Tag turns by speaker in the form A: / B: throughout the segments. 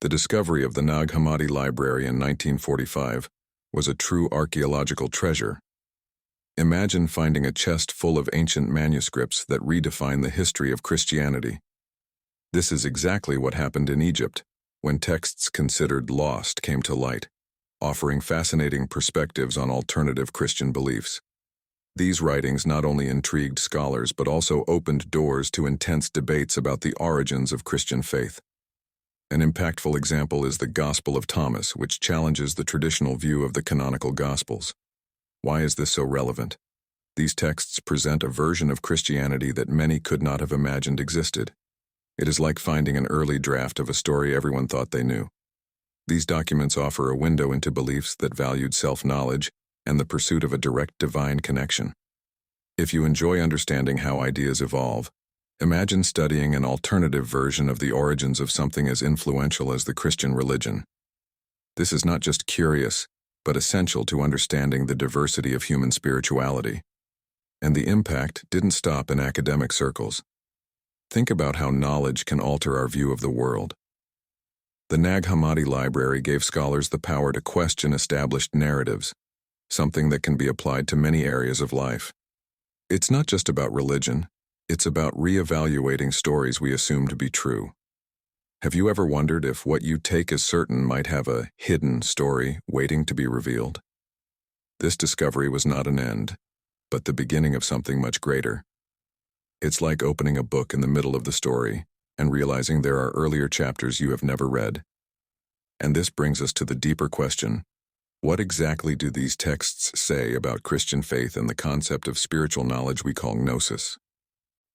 A: The discovery of the Nag Hammadi library in 1945 was a true archaeological treasure. Imagine finding a chest full of ancient manuscripts that redefine the history of Christianity. This is exactly what happened in Egypt, when texts considered lost came to light, offering fascinating perspectives on alternative Christian beliefs. These writings not only intrigued scholars but also opened doors to intense debates about the origins of Christian faith. An impactful example is the Gospel of Thomas, which challenges the traditional view of the canonical Gospels. Why is this so relevant? These texts present a version of Christianity that many could not have imagined existed. It is like finding an early draft of a story everyone thought they knew. These documents offer a window into beliefs that valued self-knowledge and the pursuit of a direct divine connection. If you enjoy understanding how ideas evolve, imagine studying an alternative version of the origins of something as influential as the Christian religion. This is not just curious, but essential to understanding the diversity of human spirituality. And the impact didn't stop in academic circles. Think about how knowledge can alter our view of the world. The Nag Hammadi library gave scholars the power to question established narratives, something that can be applied to many areas of life. It's not just about religion, it's about re-evaluating stories we assume to be true. Have you ever wondered if what you take as certain might have a hidden story waiting to be revealed? This discovery was not an end, but the beginning of something much greater. It's like opening a book in the middle of the story and realizing there are earlier chapters you have never read. And this brings us to the deeper question: what exactly do these texts say about Christian faith and the concept of spiritual knowledge we call gnosis?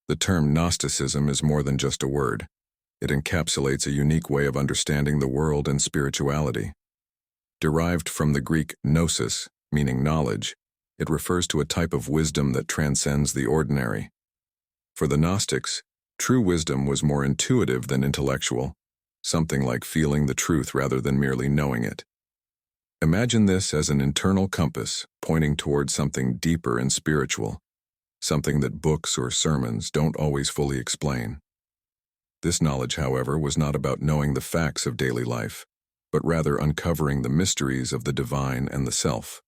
A: The term Gnosticism is more than just a word. It encapsulates a unique way of understanding the world and spirituality. Derived from the Greek gnosis, meaning knowledge, it refers to a type of wisdom that transcends the ordinary. For the Gnostics, true wisdom was more intuitive than intellectual, something like feeling the truth rather than merely knowing it. Imagine this as an internal compass pointing towards something deeper and spiritual, something that books or sermons don't always fully explain. This knowledge, however, was not about knowing the facts of daily life, but rather uncovering the mysteries of the divine and the self.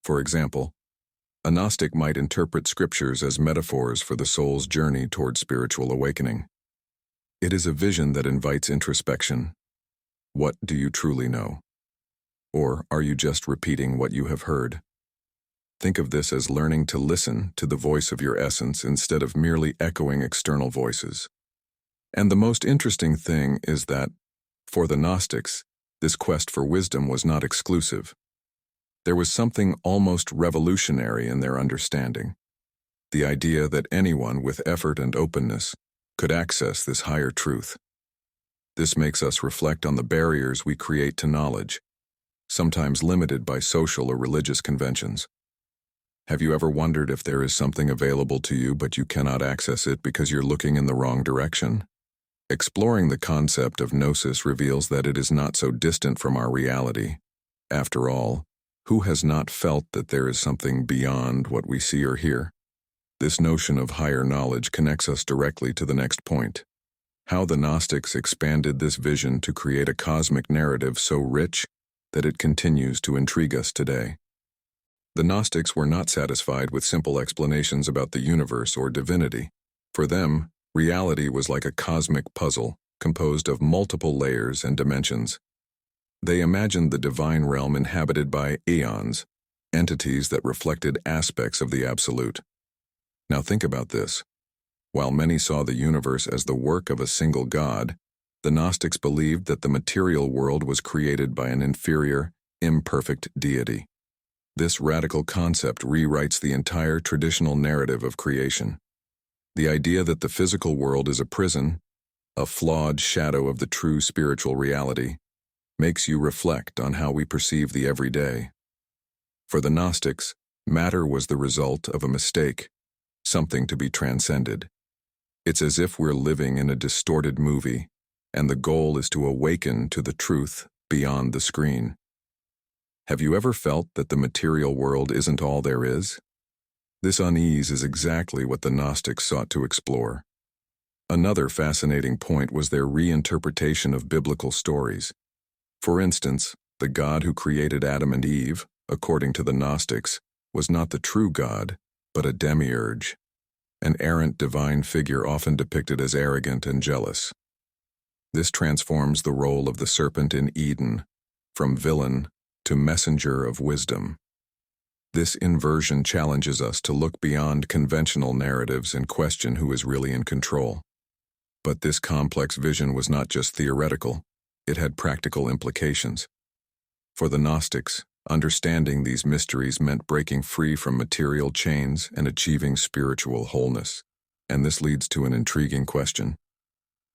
A: For example, a Gnostic might interpret scriptures as metaphors for the soul's journey toward spiritual awakening. It is a vision that invites introspection. What do you truly know? Or are you just repeating what you have heard? Think of this as learning to listen to the voice of your essence instead of merely echoing external voices. And the most interesting thing is that, for the Gnostics, this quest for wisdom was not exclusive. There was something almost revolutionary in their understanding: the idea that anyone with effort and openness could access this higher truth. This makes us reflect on the barriers we create to knowledge, sometimes limited by social or religious conventions. Have you ever wondered if there is something available to you but you cannot access it because you're looking in the wrong direction? Exploring the concept of gnosis reveals that it is not so distant from our reality. After all, who has not felt that there is something beyond what we see or hear? This notion of higher knowledge connects us directly to the next point: how the Gnostics expanded this vision to create a cosmic narrative so rich that it continues to intrigue us today. The Gnostics were not satisfied with simple explanations about the universe or divinity. For them, reality was like a cosmic puzzle composed of multiple layers and dimensions. They imagined the divine realm inhabited by eons, entities that reflected aspects of the absolute. Now think about this. While many saw the universe as the work of a single God, the Gnostics believed that the material world was created by an inferior, imperfect deity. This radical concept rewrites the entire traditional narrative of creation. The idea that the physical world is a prison, a flawed shadow of the true spiritual reality, makes you reflect on how we perceive the everyday. For the Gnostics, matter was the result of a mistake, something to be transcended. It's as if we're living in a distorted movie, and the goal is to awaken to the truth beyond the screen. Have you ever felt that the material world isn't all there is? This unease is exactly what the Gnostics sought to explore. Another fascinating point was their reinterpretation of biblical stories. For instance, the God who created Adam and Eve, according to the Gnostics, was not the true God, but a demiurge, an errant divine figure often depicted as arrogant and jealous. This transforms the role of the serpent in Eden, from villain to messenger of wisdom. This inversion challenges us to look beyond conventional narratives and question who is really in control. But this complex vision was not just theoretical, it had practical implications. For the Gnostics, understanding these mysteries meant breaking free from material chains and achieving spiritual wholeness. And this leads to an intriguing question.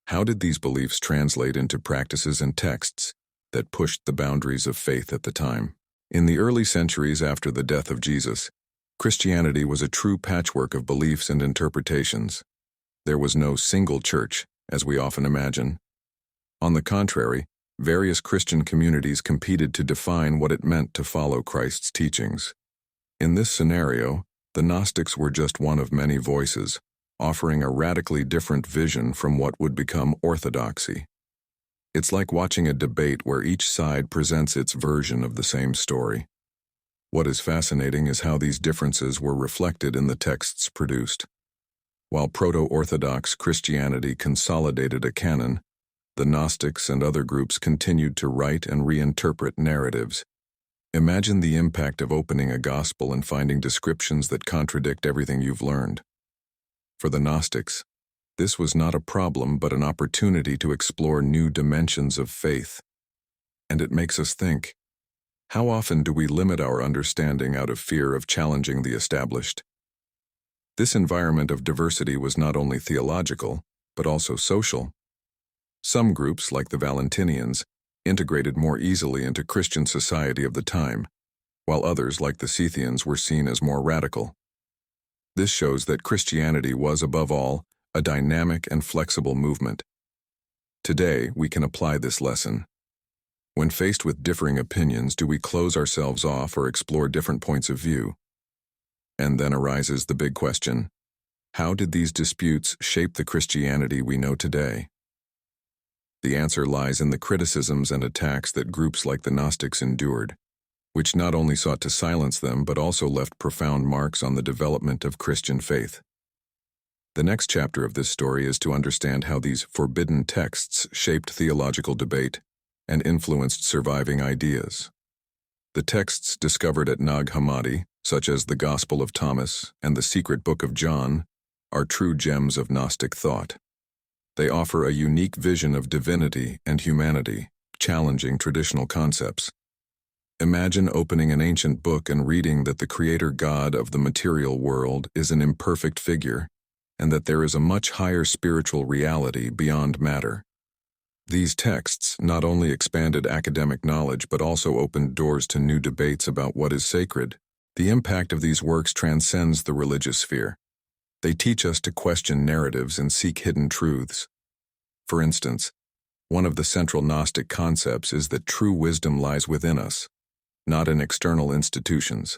A: How did these beliefs translate into practices and texts that pushed the boundaries of faith at the time? In the early centuries after the death of Jesus, Christianity was a true patchwork of beliefs and interpretations. There was no single church, as we often imagine. On the contrary, various Christian communities competed to define what it meant to follow Christ's teachings. In this scenario, the Gnostics were just one of many voices, offering a radically different vision from what would become orthodoxy. It's like watching a debate where each side presents its version of the same story. What is fascinating is how these differences were reflected in the texts produced. While proto-Orthodox Christianity consolidated a canon, the Gnostics and other groups continued to write and reinterpret narratives. Imagine the impact of opening a gospel and finding descriptions that contradict everything you've learned. For the Gnostics, this was not a problem but an opportunity to explore new dimensions of faith. And it makes us think, how often do we limit our understanding out of fear of challenging the established? This environment of diversity was not only theological, but also social. Some groups, like the Valentinians, integrated more easily into Christian society of the time, while others, like the Scythians, were seen as more radical. This shows that Christianity was, above all, a dynamic and flexible movement. Today, we can apply this lesson. When faced with differing opinions, do we close ourselves off or explore different points of view? And then arises the big question: how did these disputes shape the Christianity we know today? The answer lies in the criticisms and attacks that groups like the Gnostics endured, which not only sought to silence them but also left profound marks on the development of Christian faith. The next chapter of this story is to understand how these forbidden texts shaped theological debate and influenced surviving ideas. The texts discovered at Nag Hammadi, such as the Gospel of Thomas and the Secret Book of John, are true gems of Gnostic thought. They offer a unique vision of divinity and humanity, challenging traditional concepts. Imagine opening an ancient book and reading that the creator God of the material world is an imperfect figure, and that there is a much higher spiritual reality beyond matter. These texts not only expanded academic knowledge but also opened doors to new debates about what is sacred. The impact of these works transcends the religious sphere. They teach us to question narratives and seek hidden truths. For instance, one of the central Gnostic concepts is that true wisdom lies within us, not in external institutions.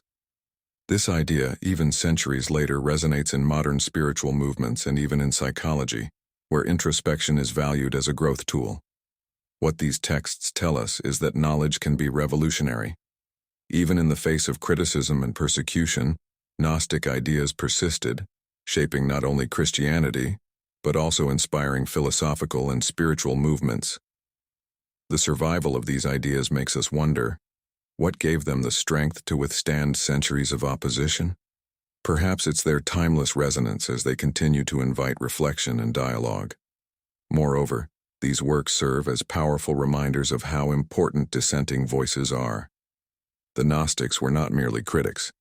A: This idea, even centuries later, resonates in modern spiritual movements and even in psychology, where introspection is valued as a growth tool. What these texts tell us is that knowledge can be revolutionary. Even in the face of criticism and persecution, Gnostic ideas persisted, shaping not only Christianity, but also inspiring philosophical and spiritual movements. The survival of these ideas makes us wonder, what gave them the strength to withstand centuries of opposition? Perhaps it's their timeless resonance as they continue to invite reflection and dialogue. Moreover, these works serve as powerful reminders of how important dissenting voices are. The Gnostics were not merely critics.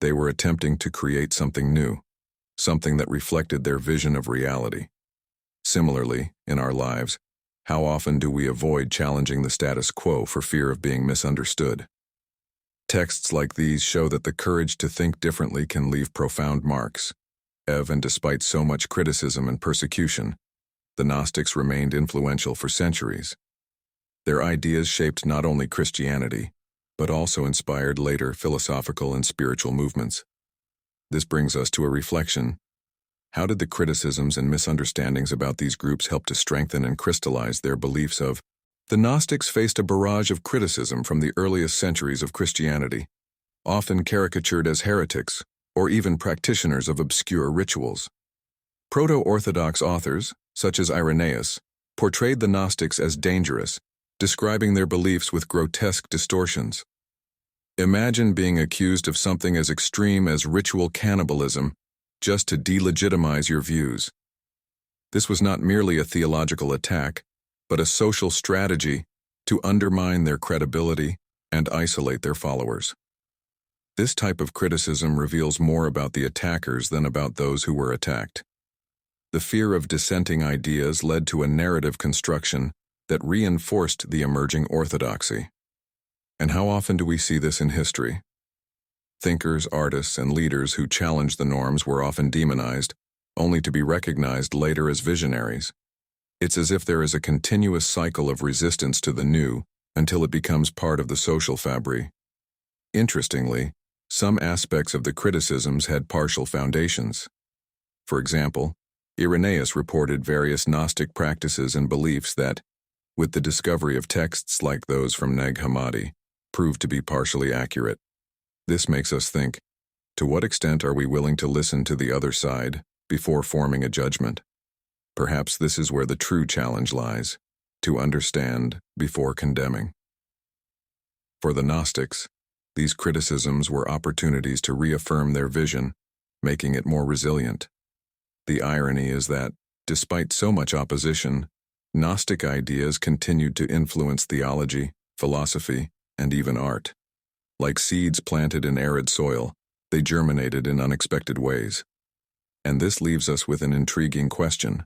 A: They were attempting to create something new, something that reflected their vision of reality. Similarly, in our lives, how often do we avoid challenging the status quo for fear of being misunderstood? Texts like these show that the courage to think differently can leave profound marks. And despite so much criticism and persecution, the Gnostics remained influential for centuries. Their ideas shaped not only Christianity, but also inspired later philosophical and spiritual movements. This brings us to a reflection. How did the criticisms and misunderstandings about these groups help to strengthen and crystallize their beliefs of? The Gnostics faced a barrage of criticism from the earliest centuries of Christianity, often caricatured as heretics or even practitioners of obscure rituals. Proto-Orthodox authors, such as Irenaeus, portrayed the Gnostics as dangerous, describing their beliefs with grotesque distortions. Imagine being accused of something as extreme as ritual cannibalism just to delegitimize your views. This was not merely a theological attack, but a social strategy to undermine their credibility and isolate their followers. This type of criticism reveals more about the attackers than about those who were attacked. The fear of dissenting ideas led to a narrative construction that reinforced the emerging orthodoxy. And how often do we see this in history? Thinkers, artists, and leaders who challenged the norms were often demonized, only to be recognized later as visionaries. It's as if there is a continuous cycle of resistance to the new until it becomes part of the social fabric. Interestingly, some aspects of the criticisms had partial foundations. For example, Irenaeus reported various Gnostic practices and beliefs that, with the discovery of texts like those from Nag Hammadi, proved to be partially accurate. This makes us think, to what extent are we willing to listen to the other side before forming a judgment? Perhaps this is where the true challenge lies, to understand before condemning. For the Gnostics, these criticisms were opportunities to reaffirm their vision, making it more resilient. The irony is that, despite so much opposition, Gnostic ideas continued to influence theology, philosophy, and even art. Like seeds planted in arid soil, they germinated in unexpected ways. And this leaves us with an intriguing question.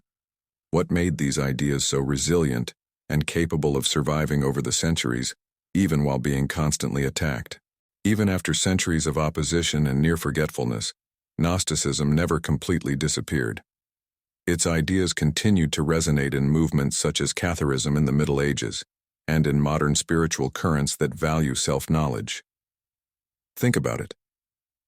A: What made these ideas so resilient and capable of surviving over the centuries, even while being constantly attacked? Even after centuries of opposition and near forgetfulness, Gnosticism never completely disappeared. Its ideas continued to resonate in movements such as Catharism in the Middle Ages, and in modern spiritual currents that value self-knowledge. Think about it.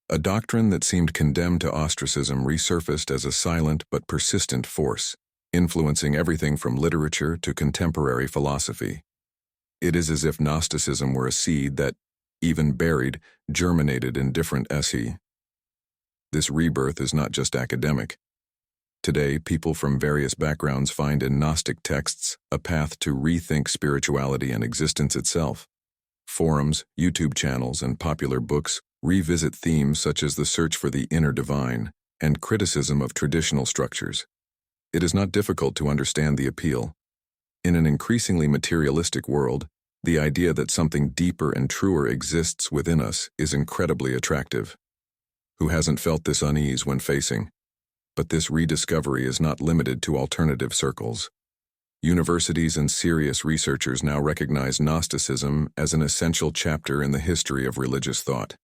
A: A doctrine that seemed condemned to ostracism resurfaced as a silent but persistent force, influencing everything from literature to contemporary philosophy. It is as if Gnosticism were a seed that, even buried, germinated in different epochs. This rebirth is not just academic. Today, people from various backgrounds find in Gnostic texts a path to rethink spirituality and existence itself. Forums, YouTube channels, and popular books revisit themes such as the search for the inner divine and criticism of traditional structures. It is not difficult to understand the appeal. In an increasingly materialistic world, the idea that something deeper and truer exists within us is incredibly attractive. Who hasn't felt this unease when facing? But this rediscovery is not limited to alternative circles. Universities and serious researchers now recognize Gnosticism as an essential chapter in the history of religious thought.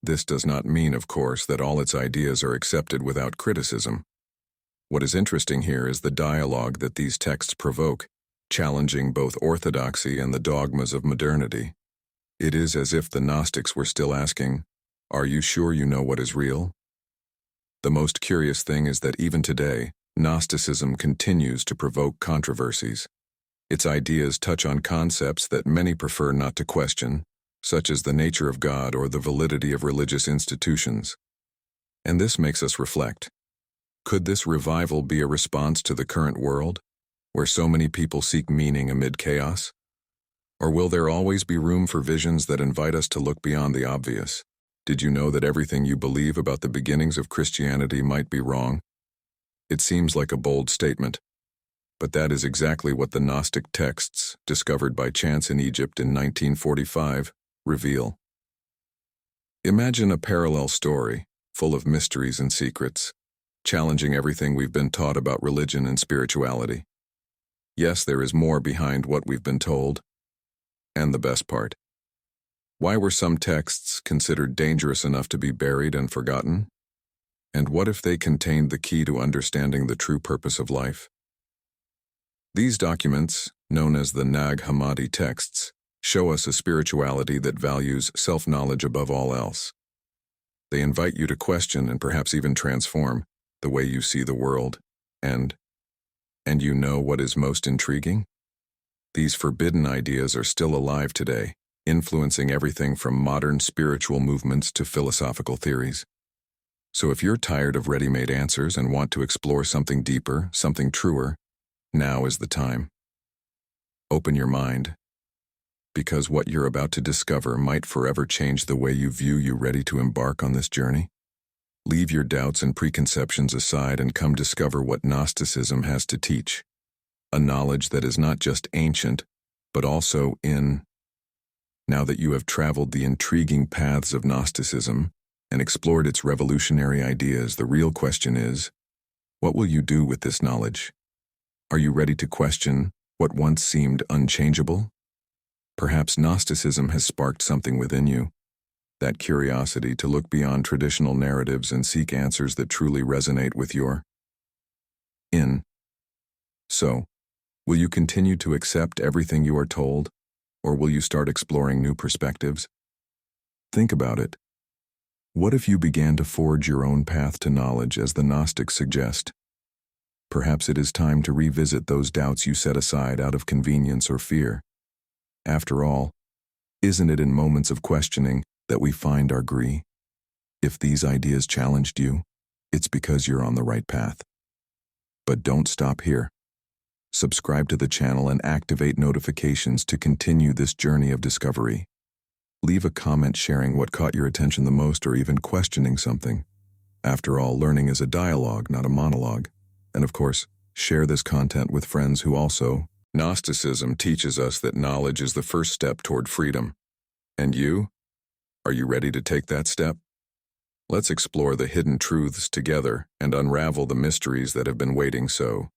A: This does not mean, of course, that all its ideas are accepted without criticism. What is interesting here is the dialogue that these texts provoke, challenging both orthodoxy and the dogmas of modernity. It is as if the Gnostics were still asking, "Are you sure you know what is real?" The most curious thing is that even today, Gnosticism continues to provoke controversies. Its ideas touch on concepts that many prefer not to question, such as the nature of God or the validity of religious institutions. And this makes us reflect. Could this revival be a response to the current world, where so many people seek meaning amid chaos? Or will there always be room for visions that invite us to look beyond the obvious? Did you know that everything you believe about the beginnings of Christianity might be wrong? It seems like a bold statement, but that is exactly what the Gnostic texts, discovered by chance in Egypt in 1945, reveal. Imagine a parallel story, full of mysteries and secrets, challenging everything we've been taught about religion and spirituality. Yes, there is more behind what we've been told. And the best part. Why were some texts considered dangerous enough to be buried and forgotten? And what if they contained the key to understanding the true purpose of life? These documents, known as the Nag Hammadi texts, show us a spirituality that values self-knowledge above all else. They invite you to question and perhaps even transform, the way you see the world, and you know what is most intriguing? These forbidden ideas are still alive today, influencing everything from modern spiritual movements to philosophical theories. So if you're tired of ready-made answers and want to explore something deeper, something truer, now is the time. Open your mind, because what you're about to discover might forever change the way you view. You ready to embark on this journey? Leave your doubts and preconceptions aside and come discover what Gnosticism has to teach. A knowledge that is not just ancient, but also in. Now that you have traveled the intriguing paths of Gnosticism and explored its revolutionary ideas, the real question is, what will you do with this knowledge? Are you ready to question what once seemed unchangeable? Perhaps Gnosticism has sparked something within you, that curiosity to look beyond traditional narratives and seek answers that truly resonate with your in. So, will you continue to accept everything you are told, or will you start exploring new perspectives? Think about it. What if you began to forge your own path to knowledge as the Gnostics suggest? Perhaps it is time to revisit those doubts you set aside out of convenience or fear. After all, isn't it in moments of questioning that we find our gree? If these ideas challenged you, it's because you're on the right path. But don't stop here. Subscribe to the channel and activate notifications to continue this journey of discovery. Leave a comment sharing what caught your attention the most or even questioning something. After all, learning is a dialogue, not a monologue. And of course, share this content with friends who also. Gnosticism teaches us that knowledge is the first step toward freedom. And you? Are you ready to take that step? Let's explore the hidden truths together and unravel the mysteries that have been waiting so